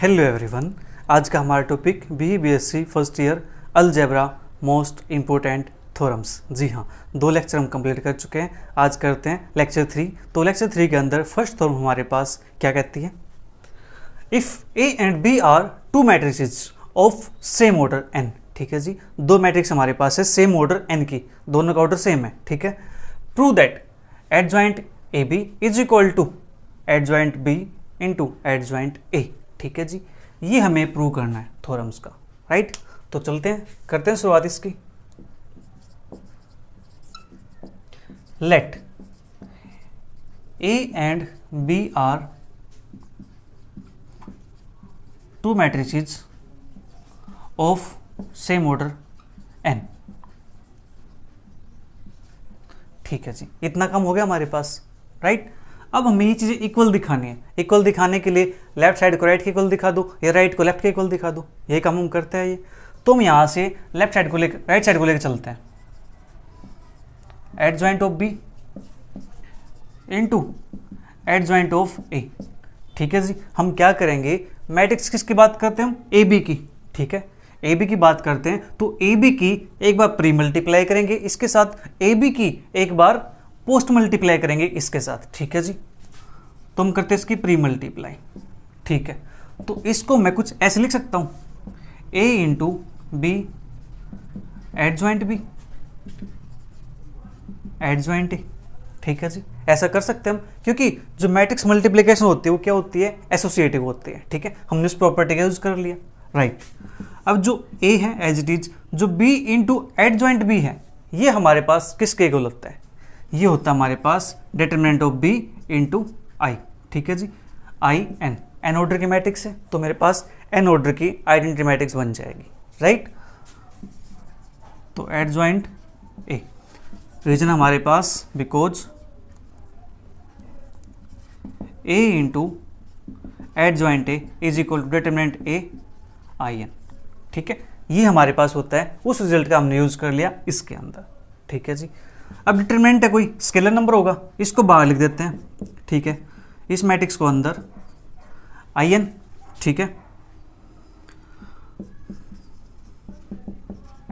Hello everyone. आज का हमारा topic BE-BSc first year algebra most important theorems. जी हाँ, 2 लेक्चर हम कंप्लीट कर चुके हैं। आज करते हैं लेक्चर 3। तो लेक्चर 3 के अंदर फर्स्ट थ्योरम हमारे पास क्या कहती है, if A and B are 2 matrices of same order n। ठीक है जी, 2 मैट्रिक्स हमारे पास है सेम ऑर्डर n की, दोनों का ऑर्डर सेम है। ठीक है, prove that adjoint AB is equal to adjoint B into adjoint A। ठीक है जी, ये हमें प्रूव करना है थ्योरम्स का, राइट। तो चलते हैं, करते हैं शुरुआत इसकी। Let A and B are 2 matrices of same order n। ठीक है जी, इतना कम हो गया हमारे पास, राइट। अब हमें ये चीज़ें इक्वल दिखानी है। इक्वल दिखाने के लिए लेफ्ट साइड को राइट के इक्वल दिखा दो या राइट को लेफ्ट के इक्वल दिखा दो, ये काम हम करते हैं। ये तो हम यहाँ से लेफ्ट साइड को लेकर राइट साइड को लेकर चलते हैं। Adjoint of B into adjoint of A। ठीक है जी, हम क्या करेंगे, मैट्रिक्स किसकी बात करते हैं हम, AB की। ठीक है, AB की बात करते हैं तो AB की एक बार प्री मल्टीप्लाई करेंगे इसके साथ, AB की एक बार पोस्ट मल्टीप्लाई करेंगे इसके साथ। ठीक है जी, तो हम करते हैं इसकी प्री मल्टीप्लाई। ठीक है, तो इसको मैं कुछ ऐसे लिख सकता हूँ, A into B adjoint B adjoint A। ठीक है जी, ऐसा कर सकते हैं हम, क्योंकि जो मैट्रिक्स मल्टीप्लिकेशन होती है वो क्या होती है, एसोसिएटिव होती है। ठीक है, हमने उस प्रॉपर्टी का यूज कर लिया, राइट। अब जो A है एज इट इज, जो B इंटू एडजॉइंट B है, ये हमारे पास किसके इक्वल होता है, ये होता है हमारे पास determinant of B into I. ठीक है जी, आई एन ऑर्डर की मैट्रिक्स है, तो मेरे पास n ऑर्डर की आइडेंटिटी मैट्रिक्स बन जाएगी, राइट। तो एडजॉइंट A, रीजन हमारे पास because A into adjoint A is equal to determinant A I N. ठीक है, ये हमारे पास होता है, उस रिजल्ट का हमने यूज कर लिया इसके अंदर। ठीक है जी, अब डिटरमिनेंट है कोई स्केलर नंबर होगा, इसको बाहर लिख देते हैं। ठीक है, इस मैट्रिक्स को अंदर आई एन। ठीक है,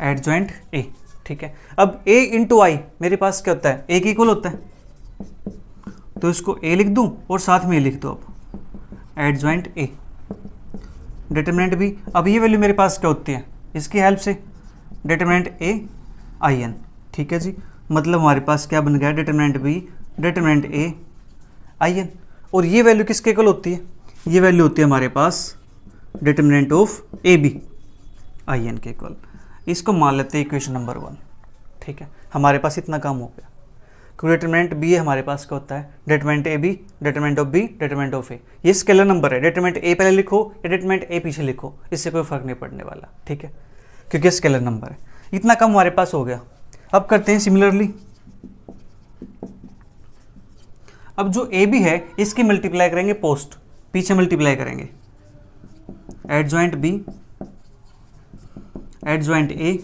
एडजॉइंट A। ठीक है, अब A इंटू आई मेरे पास क्या होता है, A की इक्वल होता है, तो इसको A लिख दूं और साथ में A लिख दो। अब एडजॉइंट A डिटरमिनेंट B, अब ये वैल्यू मेरे पास क्या होती है, इसकी हेल्प से डिटरमिनेंट A आई एन। ठीक है जी, मतलब हमारे पास क्या बन गया, determinant B determinant A I N. और ये वैल्यू किसके इक्वल होती है, ये वैल्यू होती है हमारे पास determinant of AB I N के इक्वल। इसको मान लेते हैं इक्वेशन नंबर 1। ठीक है, हमारे पास इतना काम हो गया, क्योंकि डिटरमिनेंट B है हमारे पास क्या होता है, determinant AB determinant of B determinant of A। ये स्केलर नंबर है, डिटरमिनेंट A पहले लिखो या डिटरमिनेंट A पीछे लिखो, इससे कोई फर्क नहीं पड़ने वाला। ठीक है, क्योंकि स्केलर नंबर है। इतना कम हमारे पास हो गया। अब करते हैं सिमिलरली, अब जो AB है इसकी मल्टीप्लाई करेंगे पोस्ट, पीछे मल्टीप्लाई करेंगे एडजॉइंट B एडजॉइंट A,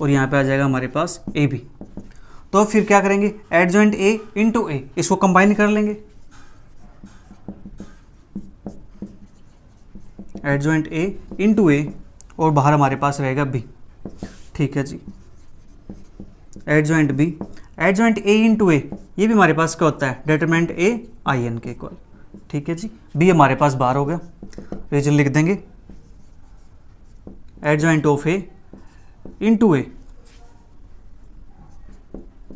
और यहाँ पे आ जाएगा हमारे पास AB। तो फिर क्या करेंगे, एडजॉइंट A इंटू A, इसको कंबाइन कर लेंगे, एडजॉइंट A इंटू A, और बाहर हमारे पास रहेगा B। ठीक है जी, adjoint B adjoint A into A, ये भी हमारे पास क्या होता है, डिटरमिनेंट A आई एन के इक्वल। ठीक है जी, B हमारे पास बाहर हो गया, रीजन लिख देंगे adjoint of A into A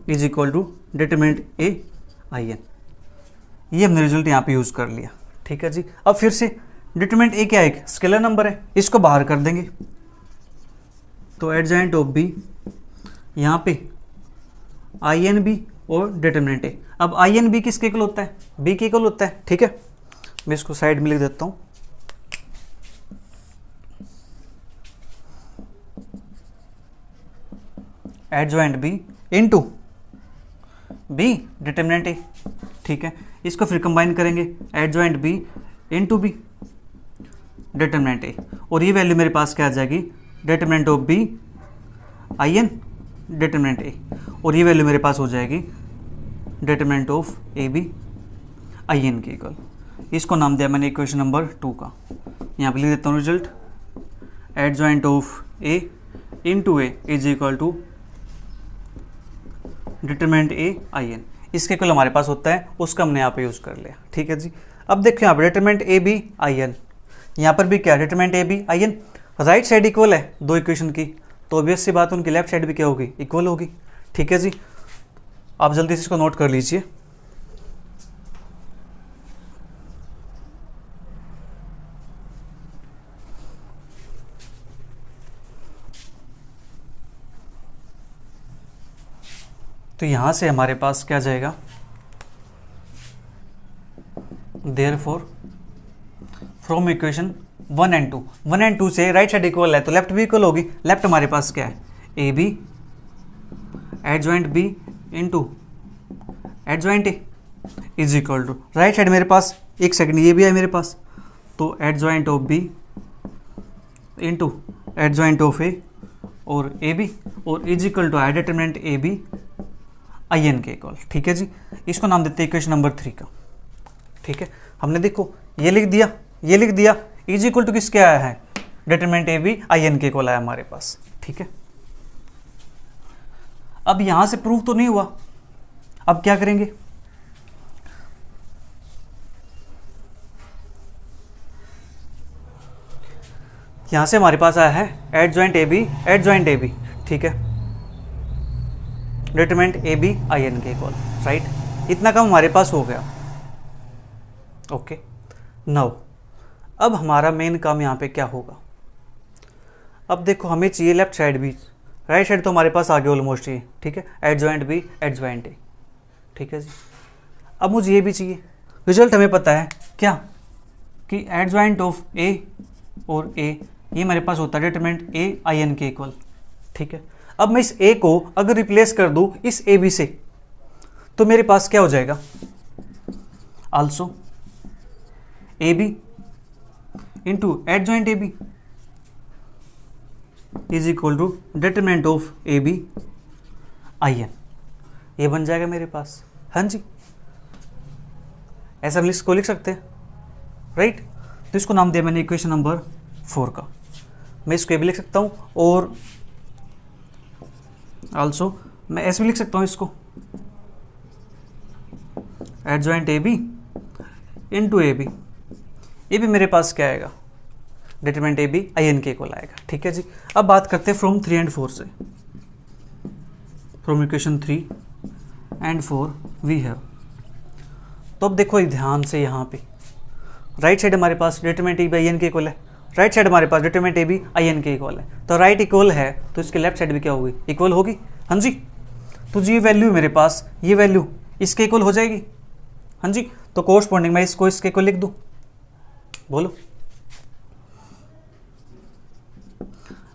is equal to determinant A I N. ये हमने रिजल्ट यहाँ पे यूज कर लिया। ठीक है जी, अब फिर से डिटरमिनेंट A क्या है, एक स्केलर नंबर है, इसको बाहर कर देंगे। तो एडजॉइंट ऑफ B यहाँ पे आई एन B और डिटरमिनेंट A। अब आई एन B किसके इक्वल होता है, B के इक्वल होता है। ठीक है, मैं इसको साइड में लिख देता हूँ। Adjoint B into B determinant A। ठीक है, इसको फिर कंबाइन करेंगे, adjoint B into B determinant A, और ये वैल्यू मेरे पास क्या आ जाएगी, determinant of B I N determinant A, और ये वैल्यू मेरे पास हो जाएगी determinant of A B I N के इक्वल। इसको नाम दिया मैंने इक्वेशन नंबर 2 का। यहाँ पे लिख देता हूँ result adjoint of A into A is equal to determinant A I N. इसके इक्वल हमारे पास होता है, उसका हमने यहाँ पे यूज़ कर लिया। ठीक है जी। अब देखिए यहाँ पे determinant A B I N, यहाँ पर भी क्या determinant A B I N, right side equal है दो इक्वेशन की, तो ऑब्वियस सी बात उनकी लेफ्ट साइड भी क्या होगी, इक्वल होगी। ठीक है जी, आप जल्दी से इसको नोट कर लीजिए। तो यहां से हमारे पास क्या जाएगा, therefore from equation 1 and 2, 1 and 2 से राइट साइड इक्वल है तो लेफ्ट भी इक्वल होगी। लेफ्ट हमारे पास क्या है, A B adjoint B into adjoint A is equal to, right side मेरे पास, एक सेकंड ये भी है मेरे पास, तो adjoint of B into adjoint of A और ए बी और is equal to determinant A B I N के इक्वल। ठीक है जी, इसको नाम देते हैं इक्वेशन नंबर 3 का। ठीक है, हमने देखो ये लिख दिया, ये लिख दिया, इज इक्वल टू किसके आया है, determinant A B I N के इक्वल आया हमारे पास। ठीक है, अब यहां से प्रूव तो नहीं हुआ, अब क्या करेंगे, यहां से हमारे पास आया है adjoint A B adjoint A B. ठीक है, determinant A B I N के इक्वल, राइट, इतना काम हमारे पास हो गया। ओके, नाउ अब हमारा मेन काम यहाँ पे क्या होगा, अब देखो हमें चाहिए लेफ्ट साइड भी, राइट साइड तो हमारे पास आगे ऑलमोस्ट ही। ठीक है, एडजॉइंट बी एडजॉइंट ए। ठीक है जी, अब मुझे ये भी चाहिए, रिजल्ट हमें पता है क्या कि एडजॉइंट ऑफ ए और ए ये मेरे पास होता है डिटरमिनेंट ए आई एन के इक्वल। ठीक है, अब मैं इस ए को अगर रिप्लेस कर दूं इस ए बी से तो मेरे पास क्या हो जाएगा, also A B into adjoint A B is equal to determinant of A B I N, ये बन जाएगा मेरे पास। हाँ जी, ऐसा हम इसको लिख सकते हैं, राइट। तो इसको नाम दिया मैंने इक्वेशन नंबर 4 का, मैं इसको ये भी लिख सकता हूँ और आल्सो मैं ऐसे भी लिख सकता हूँ इसको, adjoint A B into A B, ये भी मेरे पास क्या आएगा, determinant A B I N के इक्वल आएगा। ठीक है जी, अब बात करते हैं फ्रॉम 3 एंड 4 से, from equation 3 and 4 we have, तो अब देखो ध्यान से यहाँ पे राइट साइड हमारे पास determinant A B I N के इक्वल है, राइट साइड हमारे पास determinant A B I N के इक्वल है, तो राइट इक्वल है तो इसके लेफ्ट साइड भी क्या होगी, इक्वल होगी। हाँ जी, तो जी ये वैल्यू मेरे पास, ये वैल्यू इसके इक्वल हो जाएगी। हाँ जी, तो कोरस्पॉन्डिंग मैं इसको इसके इक्वल लिख दूं, बोलो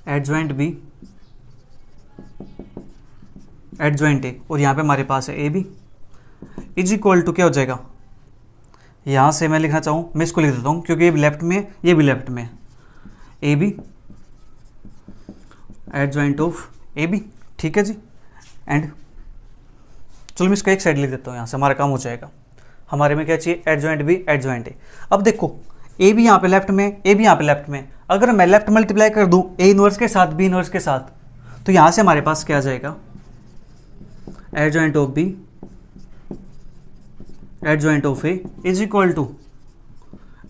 एडजॉइंट बी एडजॉइंट ए और यहाँ पे हमारे पास है A B is equal to क्या हो जाएगा, यहाँ से मैं लिखना चाहूँ मैं इसको लिख देता हूँ क्योंकि ये भी लेफ्ट में है, ये भी लेफ्ट में है, A B adjoint of A B. ठीक है जी, एंड चलो मैं इसका एक साइड लिख देता हूँ, यहाँ से हमारा काम हो जाएगा। हमारे में क्या चाहिए, एडजॉइंट बी एडजॉइंट ए। अब देखो ए भी यहाँ पे लेफ्ट में, ए भी यहाँ पे लेफ्ट में, अगर मैं लेफ्ट मल्टीप्लाई कर दूँ ए इनवर्स के साथ बी इनवर्स के साथ, तो यहाँ से हमारे पास क्या आ जाएगा, adjoint of B adjoint of A is equal to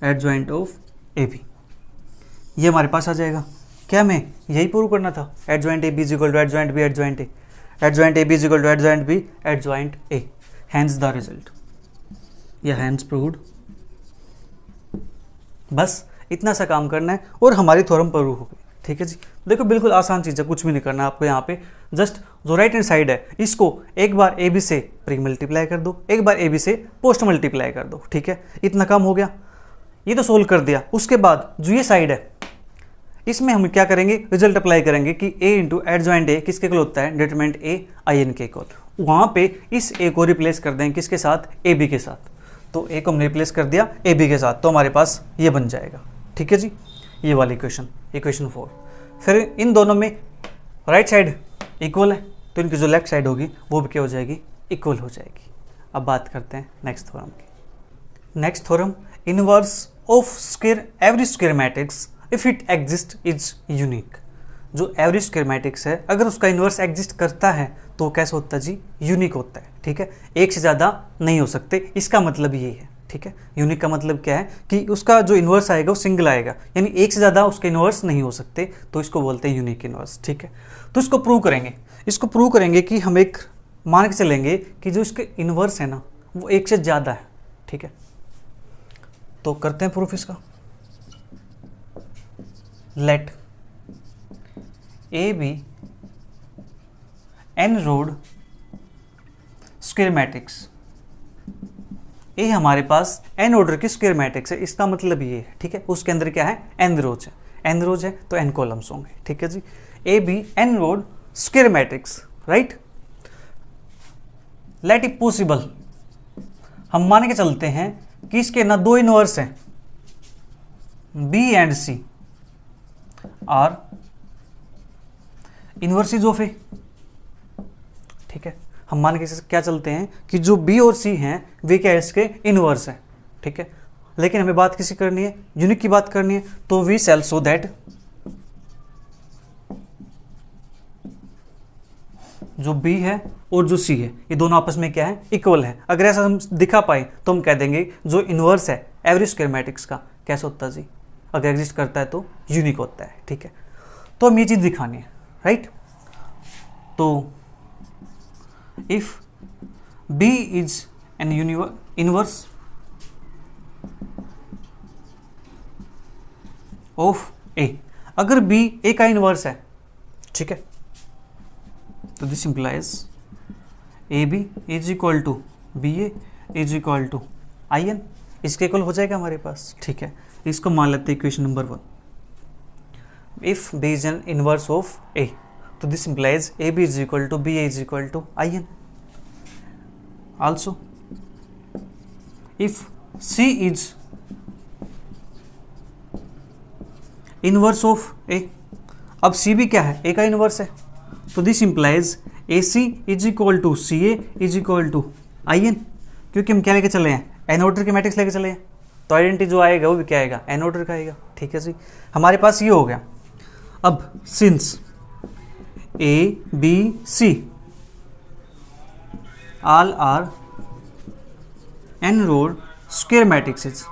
adjoint of A B, ये हमारे पास आ जाएगा। क्या मैं यही प्रूव करना था, adjoint A B is equal to adjoint B adjoint A, adjoint A B is equal to adjoint B adjoint A, hence the result, या hence proved. बस इतना सा काम करना है और हमारी थ्योरम प्रूव हो गई। ठीक है जी, देखो बिल्कुल आसान चीज़ है, कुछ भी नहीं करना आपको। यहाँ पे जस्ट जो राइट हैंड साइड है इसको एक बार ए बी से प्री मल्टीप्लाई कर दो, एक बार ए बी से पोस्ट मल्टीप्लाई कर दो। ठीक है, इतना काम हो गया, ये तो सोल्व कर दिया। उसके बाद जो ये साइड है इसमें हम क्या करेंगे, रिजल्ट अप्लाई करेंगे कि ए इंटू एडजॉइंट ए किसके इक्वल होता है, डिटरमिनेंट ए आई एन के इक्वल। वहाँ पे इस ए को रिप्लेस कर देंगे किसके साथ, ए बी के साथ, तो ए को हमने रिप्लेस कर दिया ए बी के साथ, तो हमारे पास ये बन जाएगा। ठीक है जी, ये वाली इक्वेशन, इक्वेशन 4। फिर इन दोनों में राइट साइड इक्वल है तो इनकी जो लेफ्ट साइड होगी वो भी क्या हो जाएगी, इक्वल हो जाएगी। अब बात करते हैं नेक्स्ट थ्योरम की। Next theorem, inverse of square every square matrix if it exist is unique. जो एवरी स्क्वायर मैट्रिक्स है अगर उसका इन्वर्स एग्जिस्ट करता है तो वो कैसा होता है जी, यूनिक होता है। ठीक है, एक से ज़्यादा नहीं हो सकते, इसका मतलब ये है। ठीक है, यूनिक का मतलब क्या है कि उसका जो इन्वर्स आएगा वो सिंगल आएगा, यानी एक से ज़्यादा उसके इन्वर्स नहीं हो सकते, तो इसको बोलते हैं यूनिक इन्वर्स। ठीक है, तो इसको प्रूव करेंगे। इसको प्रूव करेंगे कि हम एक मान के चलेंगे कि जो इसके इन्वर्स है ना वो एक से ज़्यादा है। ठीक है, तो करते हैं प्रूफ इसका। Let A be n rowed square matrix. A हमारे पास एन ऑर्डर की स्क्वायर मैट्रिक्स है, इसका मतलब ये है। ठीक है, उसके अंदर क्या है, एन रोज है। एन रोज है तो एन कॉलम्स होंगे। ठीक है जी, A be n rowed square matrix, right. Let it possible, हम मान के चलते हैं कि इसके ना दो इनवर्स हैं, B and C are inverses of A. ठीक है, हम मान के क्या चलते हैं कि जो बी और सी हैं वे क्या है, इसके इनवर्स है। ठीक है, लेकिन हमें बात किसी करनी है, यूनिक की बात करनी है, तो वी शैल शो दैट जो बी है और जो सी है ये दोनों आपस में क्या है, इक्वल है। अगर ऐसा हम दिखा पाए तो हम कह देंगे जो इनवर्स है एवरी स्क्वायर मैट्रिक्स का कैसा होता है जी, अगर एग्जिस्ट करता है तो यूनिक होता है। ठीक है, तो हम ये चीज़ दिखानी है, राइट। तो if B is an inverse of A, अगर B A का इनवर्स है, ठीक है, तो this implies AB is equal to BA is equal to IN, इसके इक्वल हो जाएगा हमारे पास। ठीक है, इसको मान लेते हैं equation number 1। If B is an inverse of A, तो this implies AB is equal to BA is equal to IN। Also, if C is inverse of A, अब C भी क्या है, A का इनवर्स है, तो this implies AC is equal to CA is equal to IN, क्योंकि हम क्या लेके चले हैं, एन ऑर्डर के मैट्रिक्स लेके चले हैं, तो आइडेंटिटी जो आएगा वो भी क्या आएगा, एन ऑर्डर का आएगा। ठीक है जी, हमारे पास ये हो गया। अब since A B C all are n-row square matrices,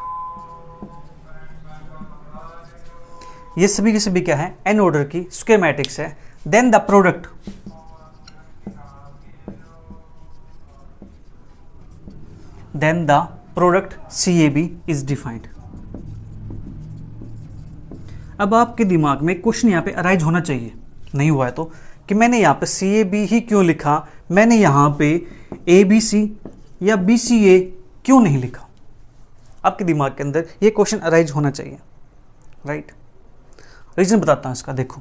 ये सभी के सभी क्या है, n ऑर्डर की स्क्वायर मैट्रिक्स है। Then the product CAB is defined. अब आपके दिमाग में क्वेश्चन यहाँ पे अराइज होना चाहिए, नहीं हुआ है तो, कि मैंने यहाँ पे CAB ही क्यों लिखा, मैंने यहाँ पे ABC या BCA क्यों नहीं लिखा। आपके दिमाग के अंदर ये क्वेश्चन अराइज होना चाहिए, राइट। रीजन बताता हूँ इसका। देखो,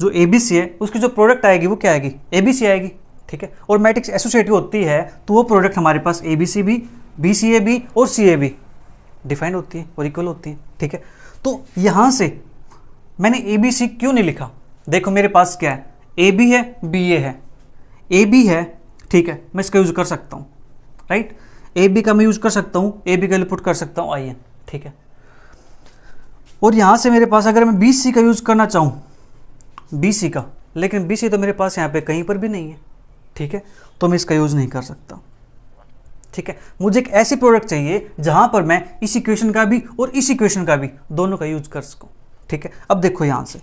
जो ABC है उसकी जो प्रोडक्ट आएगी वो क्या आएगी, ABC आएगी। ठीक है, और मैट्रिक्स एसोसिएटिव होती है तो वो प्रोडक्ट हमारे पास ABC भी, BCA भी और CA भी डिफाइंड होती है और इक्वल होती है। ठीक है, तो यहाँ से मैंने ABC क्यों नहीं लिखा। देखो मेरे पास क्या है, AB है, BA है, AB है, ठीक है, मैं इसका यूज कर सकता हूँ, राइट। AB का मैं यूज कर सकता हूँ, AB का पुट कर सकता हूँ IN, ठीक है। और यहाँ से मेरे पास अगर मैं BC का यूज करना चाहूँ, BC का, लेकिन BC तो मेरे पास यहाँ पे कहीं पर भी नहीं है, ठीक है, तो मैं इसका यूज नहीं कर सकता। ठीक है, मुझे एक ऐसी प्रोडक्ट चाहिए जहाँ पर मैं इस इक्वेशन का भी और इस इक्वेशन का भी दोनों का यूज कर सकूँ। ठीक है, अब देखो यहाँ से,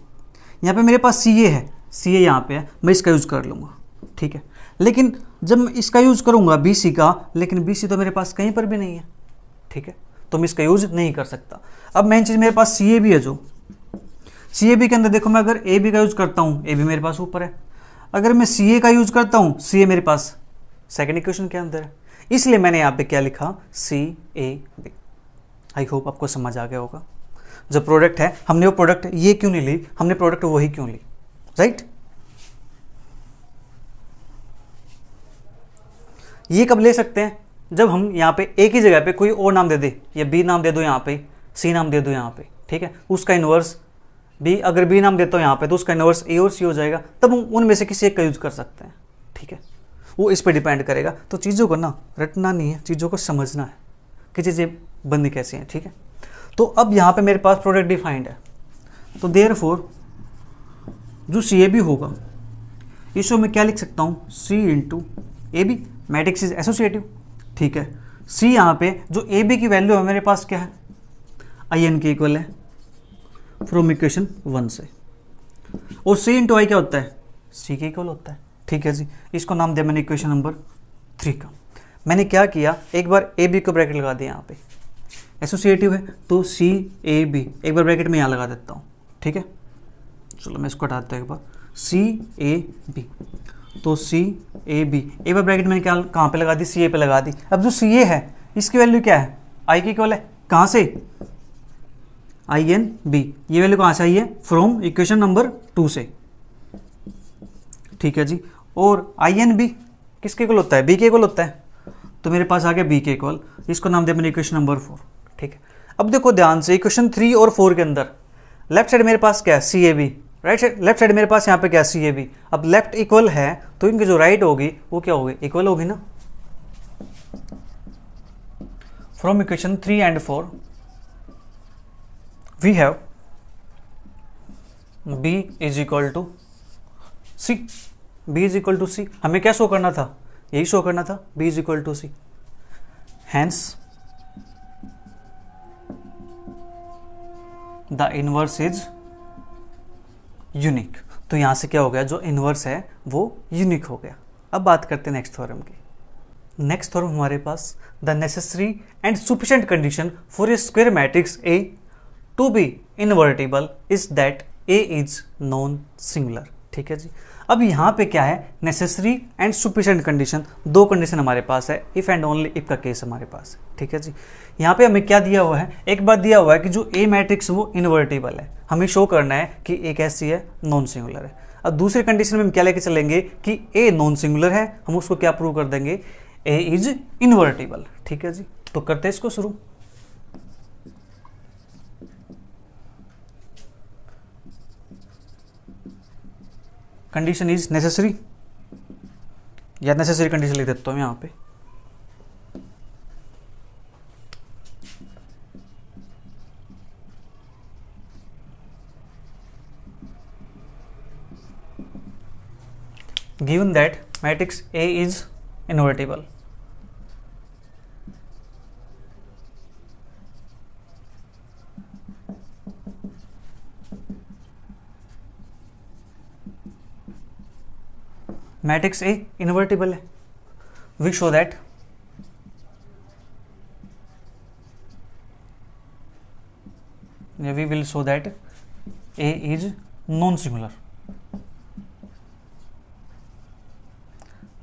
यहाँ पे मेरे पास CA है, CA यहाँ पे है, मैं इसका यूज कर लूँगा। ठीक है, लेकिन जब मैं इसका यूज करूँगा BC का, लेकिन BC तो मेरे पास कहीं पर भी नहीं है। ठीक है, तो मैं इसका यूज नहीं कर सकता। अब मेन चीज़ मेरे पास CAB है, जो CAB के अंदर देखो, मैं अगर AB का यूज करता हूँ, AB मेरे पास ऊपर है, अगर मैं CA का यूज करता हूँ, CA मेरे पास सेकेंड इक्वेशन के अंदर है, इसलिए मैंने यहाँ पे क्या लिखा, CAB। आई होप आपको समझ आ गया होगा। जो प्रोडक्ट है, हमने वो प्रोडक्ट ये क्यों नहीं ली, हमने प्रोडक्ट वही क्यों ली, राइट। ये कब ले सकते हैं, जब हम यहाँ पे एक ही जगह पे कोई और नाम दे दे, या B नाम दे दो यहाँ पे, C नाम दे दो यहाँ पे, ठीक है, उसका इन्वर्स B, अगर B नाम देता हूँ यहाँ पे तो उसका इन्वर्स A और C हो जाएगा, तब हम उनमें से किसी एक का यूज कर सकते हैं। ठीक है, वो इस पर डिपेंड करेगा। तो चीज़ों को ना रटना नहीं है, चीज़ों को समझना है कि चीज़ें बननी कैसी हैं। ठीक है, तो अब यहाँ पे मेरे पास प्रोडक्ट डिफाइंड है, तो देयरफॉर जो CAB होगा इसको मैं क्या लिख सकता हूँ, C into AB, matrix is associative, ठीक है। C यहाँ पे जो AB की वैल्यू है मेरे पास क्या है, IN के इक्वल है फ्रॉम इक्वेशन 1 से, और C इंटू I क्या होता है, C के इक्वल होता है, ठीक है जी। इसको नाम दिया मैंने इक्वेशन नंबर 3 का। मैंने क्या किया, एक बार AB को ब्रैकेट लगा दिया, यहाँ पे एसोसिएटिव है तो CAB, एक बार ब्रैकेट में यहाँ लगा देता हूँ, ठीक है। चलो मैं इसको हटाता हूँ एक बार, CAB, तो CAB एक बार ब्रैकेट मैंने क्या कहाँ पे लगा दी, CA पे लगा दी। अब जो CA है इसकी वैल्यू क्या है, I के इक्वल है, कहाँ से, INB, ये वैल्यू कहाँ से आई है, फ्रॉम इक्वेशन नंबर 2 से, ठीक है जी। और INB किसके इक्वल होता है, B के इक्वल होता है, तो मेरे पास आ गया B के इक्वल, इसको नाम दिया मैंने इक्वेशन नंबर 4, ठीक है। अब देखो ध्यान से, इक्वेशन 3 और 4 के अंदर लेफ्ट साइड मेरे पास क्या है, CAB, right side, left side मेरे पास यहाँ पे क्या है, CAB। अब लेफ्ट इक्वल है तो इनकी जो राइट होगी वो क्या होगी, इक्वल होगी ना। From equation 3 and 4 we have B is equal to C, B is equal to C, हमें क्या शो करना था, यही शो करना था, B is equal to C, hence the inverse is unique. तो यहाँ से क्या हो गया, जो इनवर्स है वो यूनिक हो गया। अब बात करते हैं नेक्स्ट थ्योरम की। नेक्स्ट थ्योरम हमारे पास, the necessary and sufficient condition for a square matrix A to be invertible is that A is non singular, ठीक है जी। अब यहाँ पे क्या है, नेसेसरी एंड सफिशिएंट कंडीशन, दो कंडीशन हमारे पास है, इफ एंड ओनली इफ का केस हमारे पास है, ठीक है जी। यहाँ पे हमें क्या दिया हुआ है, एक बात दिया हुआ है कि जो A मैट्रिक्स वो इन्वर्टिबल है, हमें शो करना है कि A कैसी है, नॉन सिंगुलर है। अब दूसरी कंडीशन में हम क्या लेके चलेंगे कि A नॉन सिंगुलर है, हम उसको क्या प्रूव कर देंगे, A इज इन्वर्टिबल, ठीक है जी। तो करते हैं इसको शुरू। कंडीशन इज नेसेसरी, या नेसेसरी कंडीशन लिख देता हूँ यहाँ पे, given that matrix A is invertible, matrix A invertible है, we show that we will show that A is non singular,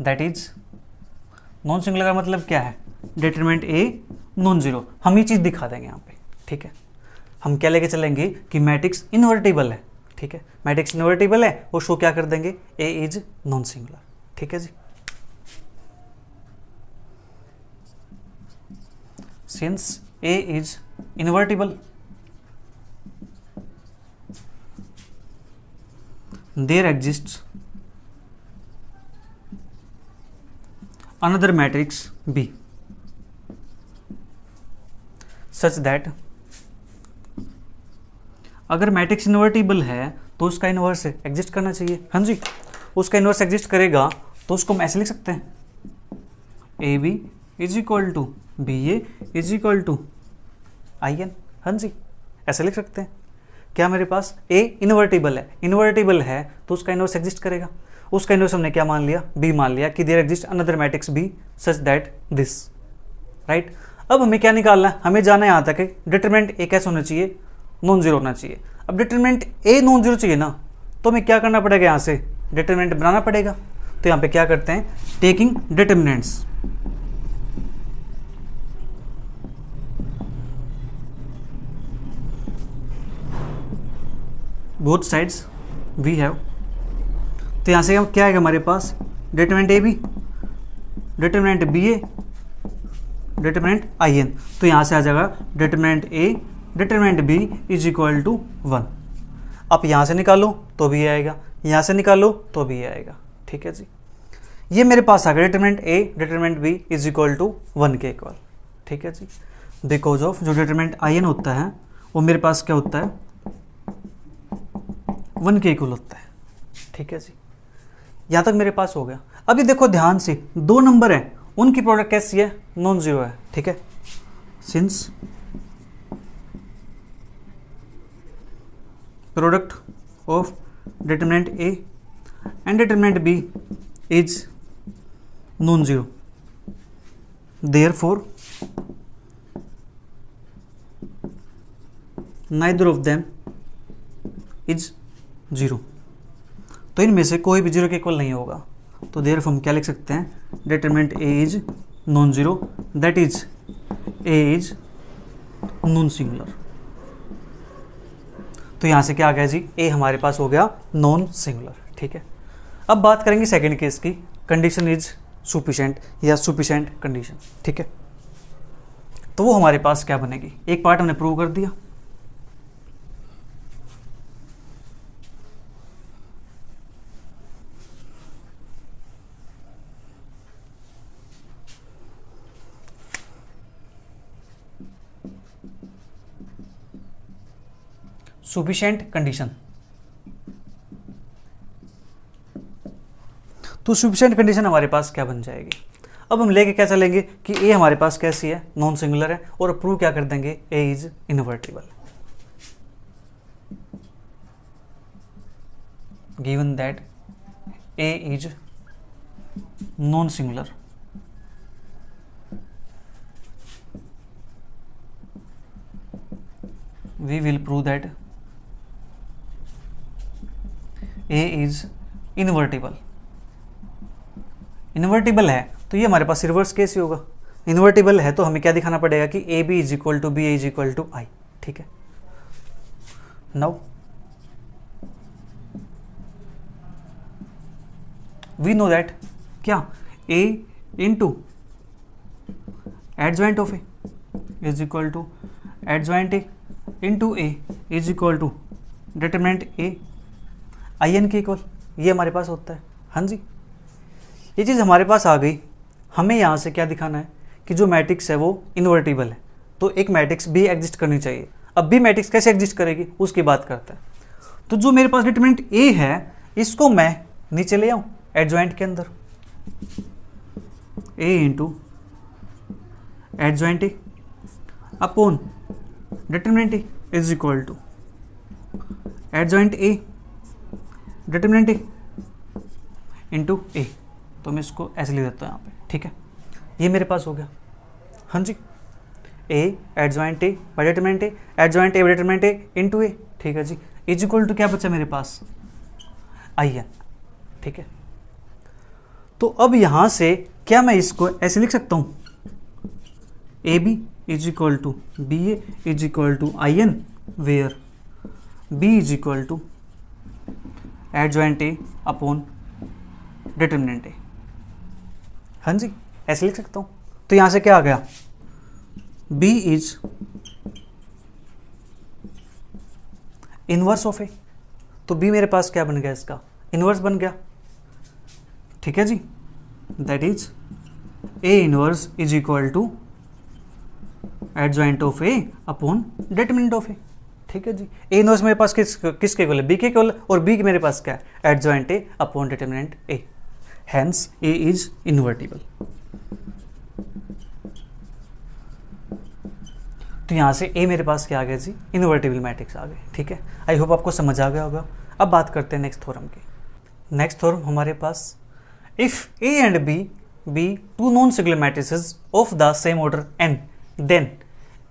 that is non singular का मतलब क्या है, डिटरमिनेंट A नॉन जीरो, हम ये चीज़ दिखा देंगे यहाँ पे, ठीक है। हम क्या लेके चलेंगे कि मैट्रिक्स इन्वर्टिबल है, ठीक है, मैट्रिक्स इन्वर्टिबल है, वो शो क्या कर देंगे, A इज नॉन सिंगुलर, ठीक है जी। Since A is invertible, there exists another matrix B such that, अगर मैट्रिक्स इन्वर्टिबल है तो उसका इन्वर्स एग्जिस्ट करना चाहिए, हाँ जी। उसका इन्वर्स एग्जिस्ट करेगा तो उसको हम ऐसे लिख सकते हैं, AB is equal to BA is equal to IN, हाँ जी, ऐसे लिख सकते हैं। क्या मेरे पास A इन्वर्टिबल है, इन्वर्टिबल है तो उसका इन्वर्स एग्जिस्ट करेगा, उसका इन्वर्स हमने क्या मान लिया, B मान लिया कि there exist another matrix B such that this, right. अब हमें क्या निकालना है, हमें जाना है यहाँ तक डिटरमिनेंट A कैसे होना चाहिए, नॉन जीरो होना चाहिए। अब डिटरमिनेंट A नॉन जीरो चाहिए ना, तो हमें क्या करना पड़ेगा, यहाँ से डिटरमिनेंट बनाना पड़ेगा। तो यहाँ पे क्या करते हैं, taking determinants, both sides we have, तो यहाँ से हम क्या आएगा हमारे पास, determinant AB, determinant BA, determinant IN, तो यहाँ से आ जाएगा determinant A determinant B is equal to 1। आप यहाँ से निकालो तो भी आएगा, यहाँ से निकालो तो भी आएगा, ठीक है जी। ये मेरे पास आ गया determinant A determinant B is equal to 1 के इक्वल, ठीक है जी। बिकॉज ऑफ जो डिटरमिनेंट IN होता है वो मेरे पास क्या होता है, 1 के इक्वल होता है। ठीक है जी, यहाँ तक मेरे पास हो गया। अभी देखो ध्यान से, 2 नंबर हैं, उनकी प्रोडक्ट कैसी है, नॉन जीरो है। ठीक है, since product of determinant A and determinant B is non zero, therefore neither of them is zero. तो इनमें से कोई भी जीरो के इक्वल नहीं होगा, तो देयरफॉर हम क्या लिख सकते हैं, determinant A is non zero, that is a is non singular. तो यहां से क्या आ गया जी, ए हमारे पास हो गया नॉन सिंगुलर। ठीक है, अब बात करेंगे सेकंड केस की, कंडीशन इज सुफिशिएंट या सुफिशिएंट कंडीशन। ठीक है, तो वो हमारे पास क्या बनेगी, एक पार्ट हमने प्रूव कर दिया, सुफिशिएंट कंडीशन। तो सुफिशिएंट कंडीशन हमारे पास क्या बन जाएगी, अब हम लेके क्या चलेंगे कि ए हमारे पास कैसी है, नॉन सिंगुलर है, और प्रूव क्या कर देंगे, A is invertible. Given that A is non singular, we will prove that A is invertible. Invertible है तो ये हमारे पास रिवर्स केस ही होगा, इन्वर्टिबल है तो हमें क्या दिखाना पड़ेगा कि A B is equal to B, A is equal to I. ठीक है, नाउ वी नो दैट क्या, A into adjoint of A is equal to adjoint A into A is equal to determinant A I N के equal, ये हमारे पास होता है। हाँ जी, ये चीज़ हमारे पास आ गई। हमें यहाँ से क्या दिखाना है कि जो मैट्रिक्स है वो इन्वर्टिबल है, तो एक मैट्रिक्स भी एग्जिस्ट करनी चाहिए। अब भी मैट्रिक्स कैसे एग्जिस्ट करेगी उसकी बात करते हैं। तो जो मेरे पास डिटरमिनेंट ए है इसको मैं नीचे ले आऊँ एडजॉइंट के अंदर, A into adjoint A upon determinant A is equal to adjoint A determinant A into A. तो मैं इसको ऐसे लिख देता हूँ यहाँ पे। ठीक है, ये मेरे पास हो गया। हाँ जी, A adjoint A by determinant A, adjoint A by determinant A into A. ठीक है जी, इज इक्वल टू क्या बचा मेरे पास, आई एन। ठीक है, तो अब यहाँ से क्या मैं इसको ऐसे लिख सकता हूँ, A B is equal to B A is equal to I N, where B is equal to adjoint A upon determinant A. हाँ जी, ऐसे लिख सकता हूँ। तो यहाँ से क्या आ गया, B इज इनवर्स ऑफ ए, तो B मेरे पास क्या बन गया, इसका इनवर्स बन गया। ठीक है जी, that is A inverse is equal to adjoint of A upon determinant of A. ठीक है जी, ए इनवर्स मेरे पास किसके इक्वल है, बी के इक्वल, और बी मेरे पास क्या है, adjoint A upon determinant A, hence A is invertible. तो यहाँ से ए मेरे पास क्या आ गया जी, इन्वर्टिबल मैट्रिक्स आ गए। ठीक है, आई होप आपको समझ आ गया होगा। अब बात करते हैं नेक्स्ट थ्योरम की। नेक्स्ट थ्योरम हमारे पास, if A and B be two non singular matrices of the same order n, then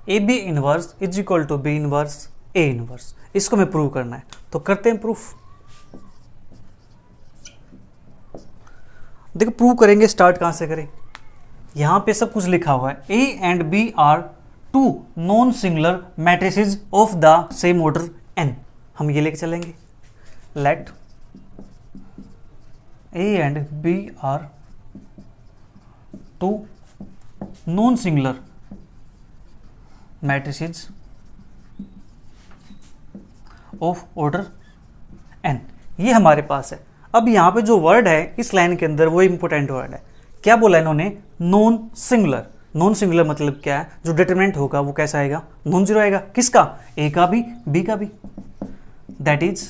A B inverse is equal to B inverse A inverse. इसको हमें प्रूव करना है, तो करते हैं प्रूफ। देखो प्रूव करेंगे, स्टार्ट कहां से करें, यहां पे सब कुछ लिखा हुआ है, A and B are two non singular matrices of the same order n। हम ये लेके चलेंगे, let A and B are two non singular matrices of order n, ये हमारे पास है। अब यहाँ पे जो वर्ड है इस लाइन के अंदर वो इंपॉर्टेंट वर्ड है, क्या बोला इन्होंने, नॉन सिंगुलर। नॉन सिंगुलर मतलब क्या है, जो डिटरमिनेंट होगा वो कैसा आएगा, नॉन जीरो आएगा। किसका, ए का भी बी का भी, that is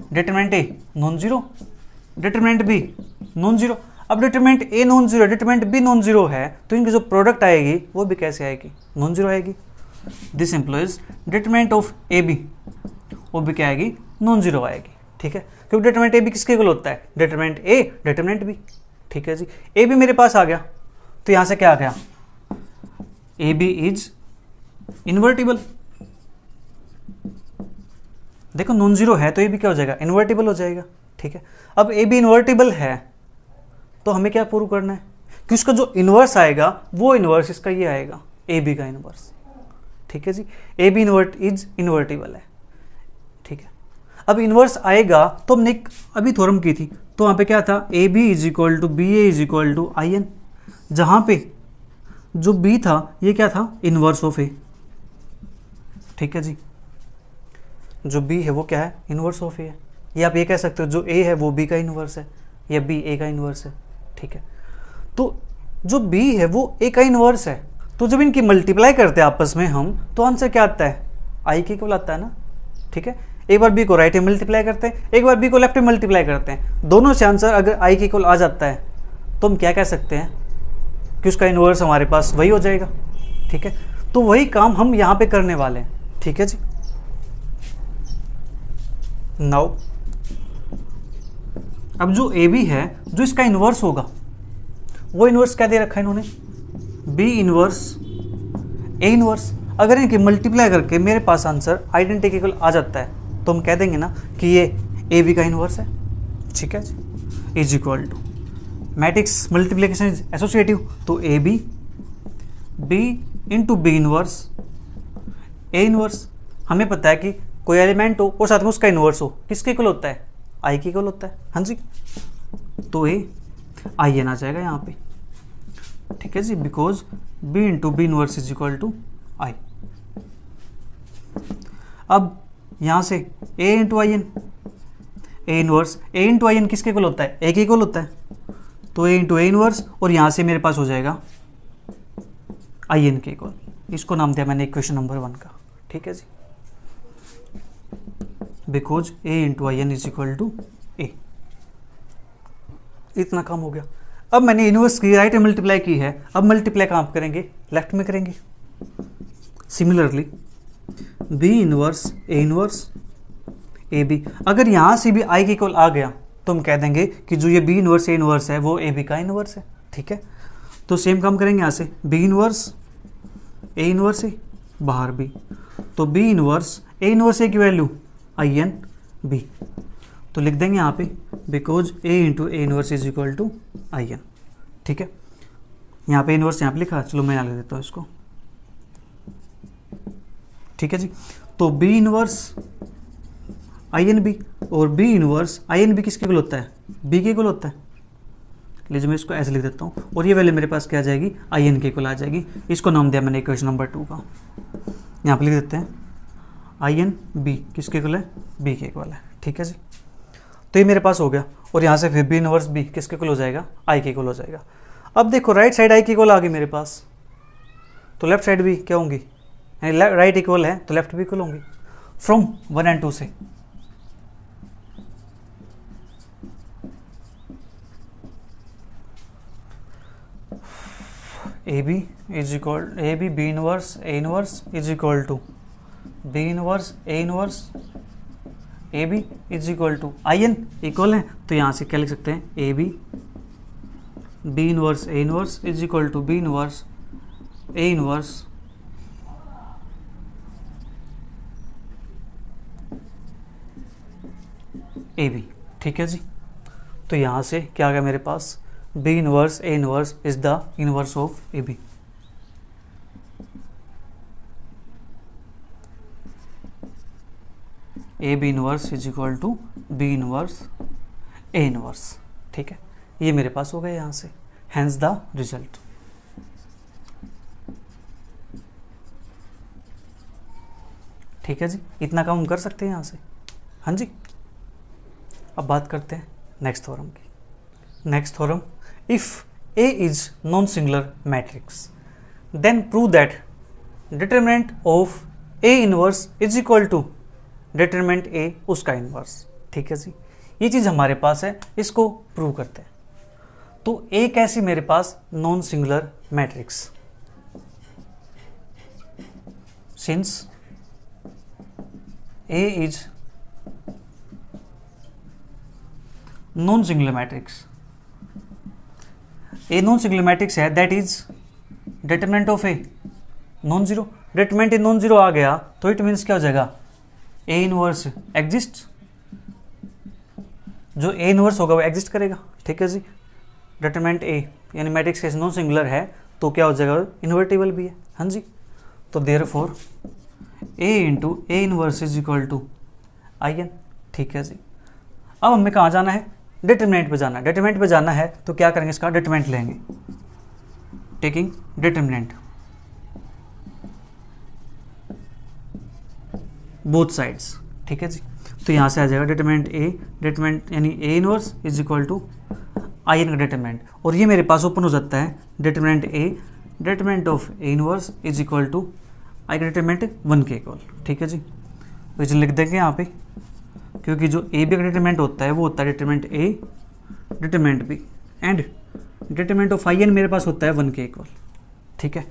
determinant A non zero, determinant B non zero. अब determinant A non zero, determinant B non zero है, तो इनकी जो प्रोडक्ट आएगी वो भी कैसे आएगी, नॉन जीरो आएगी। This implies determinant of A B, वो भी क्या आएगी, नॉन जीरो आएगी। ठीक है, क्योंकि डिटरमिनेंट ए बी किसके इक्वल होता है, डिटरमिनेंट ए डिटरमिनेंट बी। ठीक है जी, ए बी मेरे पास आ गया, तो यहां से क्या आ गया, ए बी इज इन्वर्टिबल। देखो नॉन जीरो है तो ए बी क्या हो जाएगा, इन्वर्टिबल हो जाएगा। ठीक है, अब ए बी इन्वर्टिबल है तो हमें क्या प्रूव करना है कि उसका जो इन्वर्स आएगा वो इन्वर्स इसका ये आएगा, ए बी का इन्वर्स। ठीक है जी, A B invert is invertible है। ठीक है, अब इन्वर्स आएगा तो हमने एक अभी थ्योरम की थी, तो वहाँ पे क्या था, A B is equal to B A is equal to I N, जहाँ पे जो बी था ये क्या था, इन्वर्स ऑफ ए। ठीक है जी, जो बी है वो क्या है, इन्वर्स ऑफ ए है, या आप ये कह सकते हो जो ए है वो बी का इन्वर्स है, या बी ए का इन्वर्स है। ठीक है, तो जो बी है वो ए का इन्वर्स है, तो जब इनकी मल्टीप्लाई करते हैं आपस में हम, तो आंसर क्या आता है, आई के इक्वल आता है ना। ठीक है, एक बार बी को राइट में मल्टीप्लाई करते हैं, एक बार बी को लेफ्ट में मल्टीप्लाई करते हैं, दोनों से आंसर अगर आई के इक्वल आ जाता है तो हम क्या कह सकते हैं कि उसका इन्वर्स हमारे पास वही हो जाएगा। ठीक है, तो वही काम हम यहाँ पे करने वाले हैं। ठीक है जी, नाउ अब जो ए बी है, जो इसका इन्वर्स होगा, वो इन्वर्स क्या दे रखा है इन्होंने, बी इन्वर्स ए इन्वर्स। अगर इनकी मल्टीप्लाई करके मेरे पास आंसर आइडेंटिकल आ जाता है तो हम कह देंगे ना कि ये ए बी का इन्वर्स है। ठीक है जी, is equal to matrix multiplication is associative, तो A B B into B inverse A inverse. हमें पता है कि कोई एलिमेंट हो और साथ में उसका इन्वर्स हो, किसके इक्वल होता है, आई के इक्वल होता है। हाँ जी, तो ए आई एन आ जाएगा यहाँ पे। ठीक है जी, because B into B inverse is equal to I. अब यहाँ से A into I n, A inverse A into I n किसके इक्वल होता है, ए के इक्वल होता है, तो ए इंटू ए इनवर्स, और यहाँ से मेरे पास हो जाएगा आई एन के इक्वल। इसको नाम दिया मैंने इक्वेशन नंबर 1 का। ठीक है जी, because A into I n is equal to A. इतना काम हो गया। अब मैंने इनवर्स की राइट में मल्टीप्लाई की है, अब मल्टीप्लाई कहाँ करेंगे, लेफ्ट में करेंगे। Similarly B inverse A B, अगर यहाँ से भी आई के इक्वल आ गया तो हम कह देंगे कि जो ये बी इनवर्स ए इनवर्स है वो ए बी का इनवर्स है। ठीक है, तो सेम काम करेंगे यहाँ से, बी इनवर्स ए बाहर बी, तो बी इनवर्स ए की वैल्यू आई एन बी, तो लिख देंगे यहाँ पे because A into A inverse is equal to I N. ठीक है, यहाँ पे इनवर्स यहाँ पे लिखा, चलो मैं यहाँ लिख देता हूँ इसको। ठीक है जी, तो B inverse I n B, और B inverse I n B किसके इक्वल होता है, बी के इक्वल होता है। लीजिए मैं इसको ऐसे लिख देता हूँ, और ये वैल्यू मेरे पास क्या आ जाएगी, आई एन के इक्वल आ जाएगी। इसको नाम दिया मैंने इक्वेशन नंबर 2 का, यहाँ पे लिख देते हैं आई एन बी किसके इक्वल है, बी के इक्वल है। ठीक है जी, तो ये मेरे पास हो गया, और यहाँ से फिर बी इनवर्स बी किसके इक्वल हो जाएगा, आई के इक्वल हो जाएगा। अब देखो राइट साइड आई के इक्वल आ गई मेरे पास, तो लेफ्ट साइड भी क्या होंगी, राइट इक्वल है तो लेफ्ट भी इक्वल होंगी। फ्रॉम 1 and 2 से A B is equal A B B inverse A inverse is equal to B inverse A B is equal to I N equal है, तो यहाँ से क्या लिख सकते हैं, A B B inverse A inverse is equal to B inverse A inverse A B. ठीक है जी, तो यहाँ से क्या आ गया मेरे पास, B inverse A inverse is the inverse of A B. A B inverse is equal to B inverse A inverse. ठीक है, ये मेरे पास हो गया यहाँ से, हैंस द रिजल्ट। ठीक है जी, इतना काम हम कर सकते हैं यहाँ से। हाँ जी, अब बात करते हैं नेक्स्ट थ्योरम की। Next theorem, if A is non-singular matrix, then prove that determinant of A inverse is equal to determinant A उसका इनवर्स। ठीक है जी, ये चीज़ हमारे पास है, इसको प्रूव करते हैं। तो A कैसी मेरे पास non singular matrix, since A is non singular matrix, A non singular matrix है, that is determinant of A non zero. Determinant A non zero आ गया तो इट मीन्स क्या हो जाएगा, ए इनवर्स एग्जिस्ट, जो ए इनवर्स होगा वो एग्जिस्ट करेगा। ठीक है जी, डिटरमिनेंट ए यानी मैट्रिक्स कैसे नॉन सिंगुलर है तो क्या हो जाएगा, इन्वर्टिबल भी है। हाँ जी, तो therefore A into A inverse is equal to I N. ठीक है जी, अब हमें कहाँ जाना है, डिटरमिनेंट पे जाना है। डिटरमिनेंट पे जाना है तो क्या करेंगे, इसका डिटरमिनेंट लेंगे, टेकिंग डिटरमिनेंट बोथ साइड्स। ठीक है जी, तो यहाँ से आ जाएगा डिटरमिनेंट ए, डिटरमिनेंट यानी A inverse is equal to I n का डिटरमिनेंट, और ये मेरे पास ओपन हो जाता है determinant A, determinant of A inverse is equal to I का डिटरमिनेंट 1 के इक्वल। ठीक है जी, तो इसे लिख देंगे यहाँ पे, क्योंकि जो ए बी का डिटरमिनेंट होता है वो होता है determinant A, determinant B, and determinant of I N मेरे पास होता है 1 के इक्वल। ठीक है,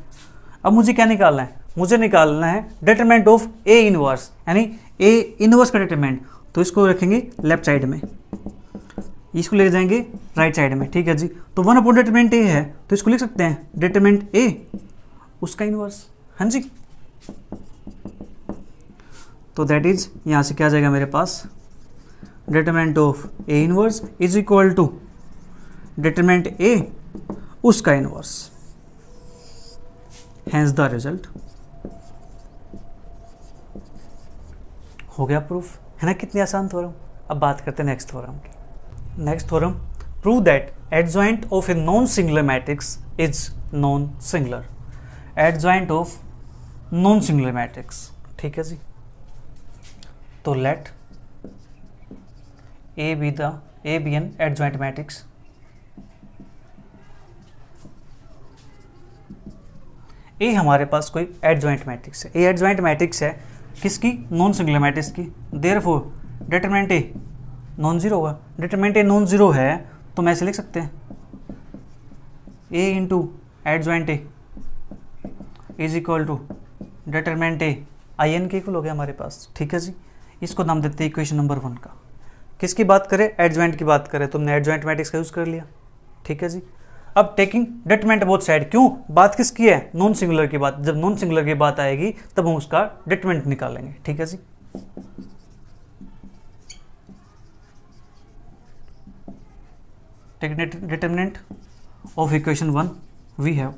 अब मुझे क्या निकालना है, मुझे निकालना है डिटरमिनेंट ऑफ ए इनवर्स, यानी ए इनवर्स का डिटरमिनेंट। तो इसको रखेंगे लेफ्ट साइड में, इसको ले जाएंगे राइट साइड में। ठीक है जी, तो 1 अपॉन डिटरमिनेंट ए है तो इसको लिख सकते हैं डिटरमिनेंट ए उसका इनवर्स। हाँ जी, तो दैट इज यहाँ से क्या आ जाएगा मेरे पास, determinant of A inverse is equal to determinant A उसका इनवर्स, हैंस द रिजल्ट। हो गया प्रूफ, है ना, कितनी आसान थ्योरम। अब बात करते हैं नेक्स्ट थ्योरम की। Next theorem, prove that adjoint of A non singular matrix is non singular. Adjoint of non singular matrix. ठीक है जी, तो let A be an adjoint matrix. A हमारे पास कोई एडजॉइंट मैट्रिक्स है, ए एडजॉइंट मैट्रिक्स है किसकी, नॉन सिंगुलर मैट्रिक्स की। Therefore determinant A non zero होगा। डिटरमिनेंट ए नॉन जीरो है तो मैं ऐसे लिख सकते हैं, A into adjoint A is equal to determinant A I N के इक्वल हो गया हमारे पास। ठीक है जी, इसको नाम देते हैं इक्वेशन नंबर 1 का। किसकी बात करें, एडजॉइंट की बात करें, तुमने एडजॉइंट मैट्रिक्स का यूज कर लिया। ठीक है जी, अब टेकिंग डिटरमिनेंट बोथ साइड, क्यों बात किसकी है, नॉन सिंगुलर की बात। जब नॉन सिंगुलर की बात आएगी तब हम उसका डिटरमिनेंट निकालेंगे। ठीक है जी, taking determinant of equation 1 we have,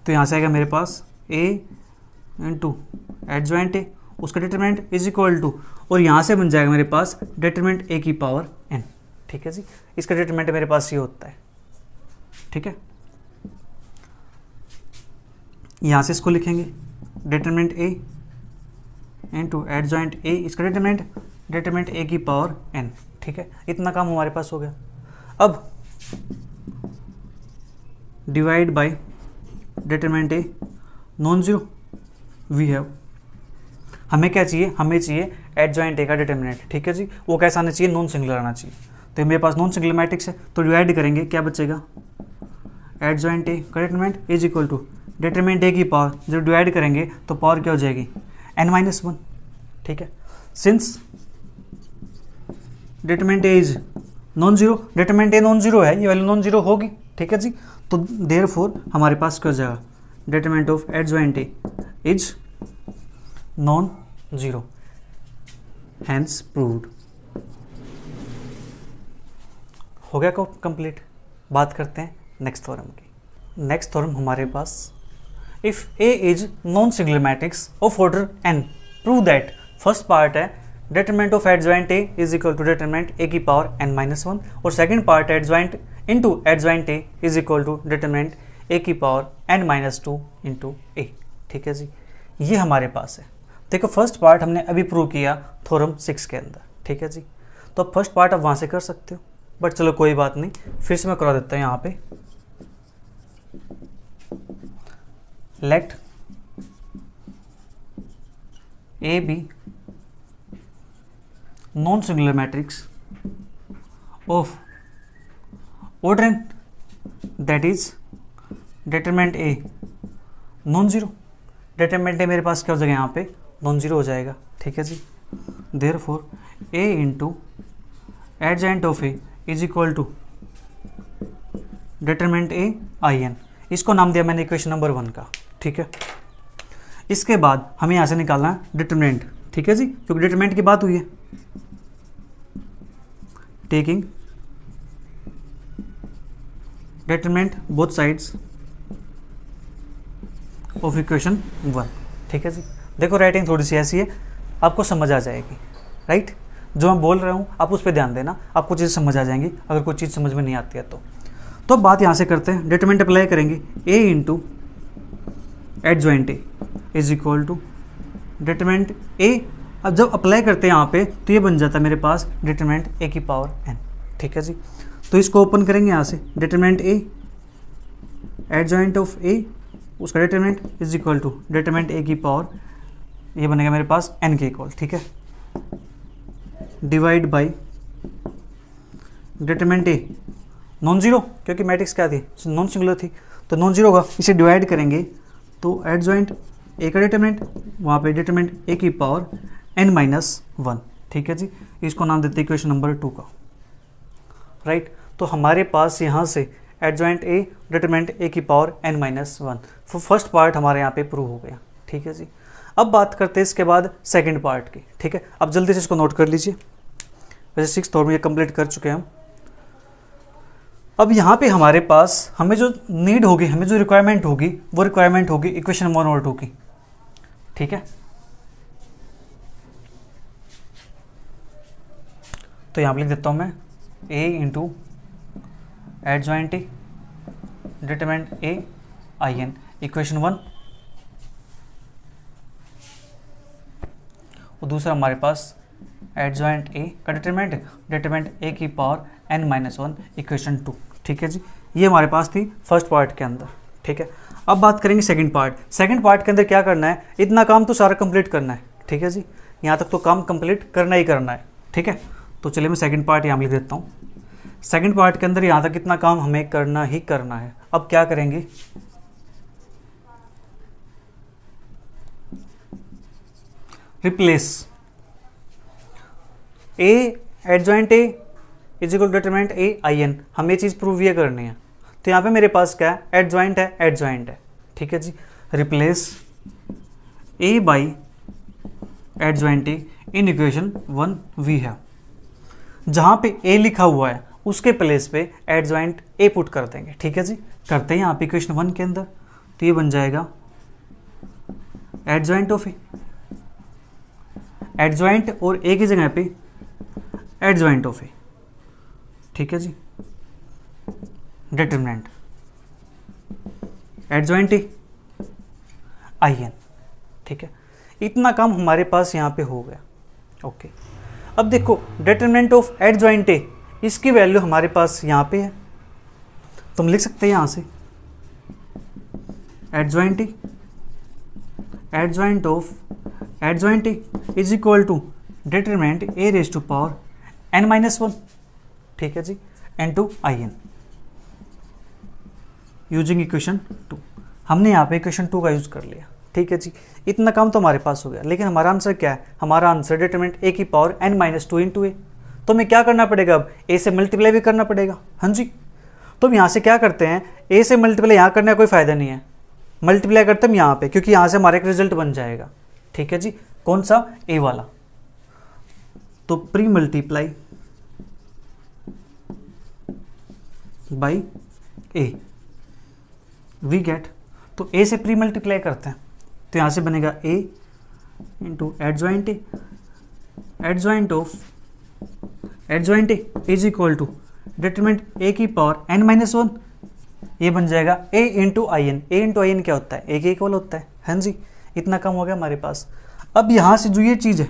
तो यहाँ से आएगा मेरे पास ए इंटू एडजॉइंट ए उसका डिटरमिनेंट इज इक्वल टू, और यहाँ से बन जाएगा मेरे पास डिटरमिनेंट ए की पावर एन। ठीक है जी, इसका डिटरमिनेंट मेरे पास ये होता है। ठीक है, यहाँ से इसको लिखेंगे डिटरमिनेंट ए इंटू एडजॉइंट ए, इसका डिटरमिनेंट ए की पावर एन। ठीक है, इतना काम हमारे पास हो गया। अब divide by determinant A non zero we have, हमें क्या चाहिए, हमें चाहिए एडजॉइंट ए का डिटरमिनेंट। ठीक है जी, वो कैसा आना चाहिए, नॉन सिंगुलर आना चाहिए। तो मेरे पास नॉन सिंगुलर मैट्रिक्स है तो डिवाइड करेंगे, क्या बचेगा, एडजॉइंट ए का determinant is equal to determinant A की पावर, जब डिवाइड करेंगे तो पावर क्या हो जाएगी, n-1। ठीक है, since determinant A is non zero, determinant A non zero है, ये वैल्यू नॉन जीरो होगी। ठीक है जी, तो देयरफॉर हमारे पास क्या हो जाएगा, determinant of adjoint A is non zero, hence proved. हो गया कंप्लीट। बात करते हैं नेक्स्ट थ्योरम की। नेक्स्ट थ्योरम हमारे पास, if A is non singular matrix of order n, prove that, first part है determinant of adjoint A is equal to determinant A की पावर n-1, और second part adjoint into adjoint A is equal to determinant A की power n-2 into A. ठीक है जी, ये हमारे पास है। देखो फर्स्ट पार्ट हमने अभी प्रूव किया थ्योरम 6 के अंदर। ठीक है जी, तो फर्स्ट पार्ट आप वहाँ से कर सकते हो, बट चलो कोई बात नहीं, फिर से मैं करा देता हूँ यहाँ पे। Let A B non singular matrix of order n, that is determinant A non zero. Determinant A मेरे पास क्या हो जाएगा यहाँ पे, नॉन जीरो हो जाएगा, ठीक है जी। Therefore A into adjoint of A is equal to determinant A I N. इसको नाम दिया मैंने इक्वेशन नंबर 1 का, ठीक है। इसके बाद हमें यहाँ से निकालना है डिटरमिनेंट, ठीक है जी, क्योंकि डिटरमिनेंट की बात हुई है। Taking determinant both sides of equation 1, ठीक है जी। देखो राइटिंग थोड़ी सी ऐसी है, आपको समझ आ जाएगी, राइट। जो मैं बोल रहा हूँ आप उस पर ध्यान देना, आपको चीज़ समझ आ जाएंगी। अगर कोई चीज़ समझ में नहीं आती है तो बात यहाँ से करते हैं। डिटरमिनेंट अप्लाई करेंगे, A into adjoint A is equal to determinant A. अब जब अप्लाई करते हैं यहाँ पे तो ये बन जाता है मेरे पास डिटरमिनेंट ए की पावर एन, ठीक है जी। तो इसको ओपन करेंगे यहाँ से, determinant A adjoint of A, उसका determinant is equal to determinant A की पावर, ये बनेगा मेरे पास एन के इक्वल, ठीक है। Divide by determinant A non zero, क्योंकि मैट्रिक्स क्या थी, नॉन सिंगुलर थी, तो नॉन जीरो होगा, इसे डिवाइड करेंगे तो एडजॉइंट ए का डिटरमिनेंट, वहाँ पे डिटरमिनेंट ए की पावर n-1, ठीक है जी। इसको नाम देते हैं इक्वेशन नंबर 2 का, राइट। तो हमारे पास यहाँ से एडजॉइंट ए डिटरमिनेंट ए की पावर n-1, फर्स्ट पार्ट हमारे यहाँ पे प्रूव हो गया, ठीक है जी। अब बात करते हैं इसके बाद सेकंड पार्ट की, ठीक है। अब जल्दी से इसको नोट कर लीजिए, वैसे 6th और में ये कंप्लीट कर चुके हैं हम। अब यहाँ पे हमारे पास हमें जो नीड होगी, हमें जो रिक्वायरमेंट होगी, वो रिक्वायरमेंट होगी इक्वेशन 1 और 2 की, ठीक है। तो यहाँ पे लिख देता हूँ मैं a into adjoint A determinant A I an equation 1, और दूसरा हमारे पास एडजॉइंट ए का डिटरमिनेंट ए की पावर n-1 इक्वेशन 2, ठीक है जी। ये हमारे पास थी फर्स्ट पार्ट के अंदर, ठीक है। अब बात करेंगे सेकंड पार्ट। सेकंड पार्ट के अंदर क्या करना है, इतना काम तो सारा कंप्लीट करना है, ठीक है जी। यहाँ तक तो काम कंप्लीट करना ही करना है, ठीक है। तो चलिए मैं सेकंड पार्ट यहाँ लिख देता हूँ। सेकंड पार्ट के अंदर यहाँ तक कितना काम हमें करना ही करना है। अब क्या करेंगे, replace A adjoint A is equal determinant A I N, हमें ये चीज़ प्रूव ये करनी है। तो यहाँ पे मेरे पास क्या है, एडजॉइंट है, ठीक है जी। Replace A by adjoint A in equation 1 we है। जहाँ पे ए लिखा हुआ है उसके प्लेस पे एडजॉइंट ए पुट कर देंगे, ठीक है जी। करते हैं यहाँ पे इक्वेशन 1 के अंदर, तो ये बन जाएगा एडजॉइंट ऑफ ए, एडजॉइंट और ए की जगह पे एडजॉइंट ऑफ ए, ठीक है जी। Determinant adjoint A I N, ठीक है। इतना काम हमारे पास यहाँ पे हो गया, ओके। अब देखो डिटरमिनेंट ऑफ एडजॉइंट ए, इसकी वैल्यू हमारे पास यहाँ पे है, तो हम लिख सकते हैं यहाँ से adjoint A, adjoint of adjoint A is equal to determinant A raise to power n-1, ठीक है जी, n to I N using equation 2। हमने यहाँ पे इक्वेशन 2 का यूज कर लिया, ठीक है जी। इतना काम तो हमारे पास हो गया, लेकिन हमारा आंसर क्या है, हमारा आंसर डिटरमिनेंट ए की पावर n-2 इंटू ए। तो हमें क्या करना पड़ेगा, अब ए से मल्टीप्लाई भी करना पड़ेगा, हाँ जी। तो हम यहाँ से क्या करते हैं, ए से मल्टीप्लाई यहाँ करने का कोई फ़ायदा नहीं है, मल्टीप्लाई करते हम यहाँ पे, क्योंकि यहाँ से हमारा एक रिजल्ट बन जाएगा, ठीक है जी। कौन सा, ए वाला। तो pre multiply by A we get, तो ए से प्री मल्टीप्लाई करते हैं, तो यहाँ से बनेगा A into adjoint A, adjoint of adjoint A is equal to determinant A की पावर n-1, ये बन जाएगा A into I n. A into I n क्या होता है, ए के इक्वल होता है, हाँ जी। इतना कम हो गया हमारे पास। अब यहाँ से जो ये चीज़ है,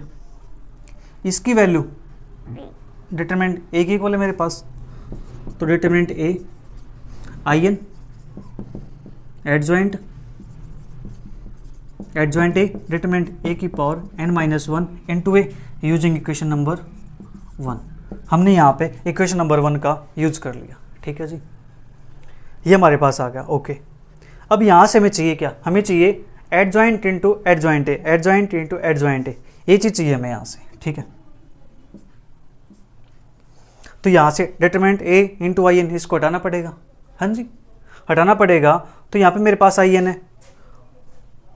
इसकी वैल्यू डिटरमिनेंट ए के इक्वल है मेरे पास, तो determinant A I n adjoint A determinant A की power n minus one into A using equation number 1। हमने यहाँ पे इक्वेशन नंबर 1 का यूज कर लिया, ठीक है जी, ये हमारे पास आ गया। ओके, अब यहाँ से हमें चाहिए क्या, हमें चाहिए adjoint into adjoint A, adjoint into adjoint ए, ये चीज़ चाहिए हमें यहाँ से, ठीक है। तो यहाँ से determinant A into I N इसको हटाना पड़ेगा, हाँ जी हटाना पड़ेगा। तो यहाँ पे मेरे पास आई एन है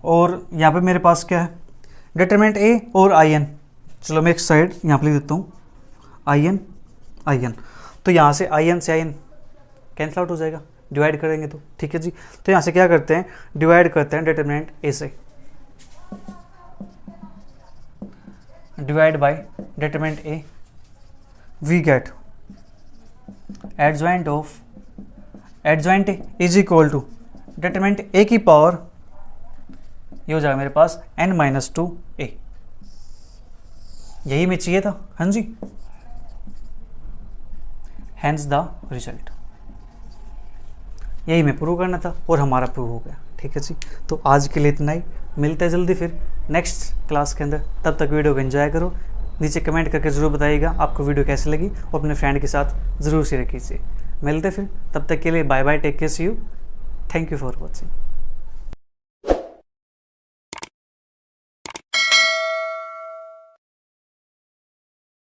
और यहाँ पे मेरे पास क्या है, डिटरमिनेंट ए और आई एन। चलो मैं एक साइड यहाँ पे लिख देता हूँ आई एन। तो यहाँ से आई एन कैंसिल आउट हो जाएगा, डिवाइड करेंगे तो, ठीक है जी। तो यहाँ से क्या करते हैं, डिवाइड करते हैं डिटरमिनेंट ए से, divide by determinant A, we get adjoint A is equal to determinant A की पावर, ये हो जाएगा मेरे पास n माइनस टू ए। यही मैं चाहिए था, हाँ जी, हैंस द रिजल्ट, यही मैं प्रूव करना था और हमारा प्रूव हो गया, ठीक है जी। तो आज के लिए इतना ही, मिलते हैं जल्दी फिर नेक्स्ट क्लास के अंदर। तब तक वीडियो को एंजॉय करो, नीचे कमेंट करके ज़रूर बताइएगा आपको वीडियो कैसी लगी और अपने फ्रेंड के साथ ज़रूर शेयर कीजिए। मिलते फिर, तब तक के लिए bye bye, take care, see you, thank you for watching.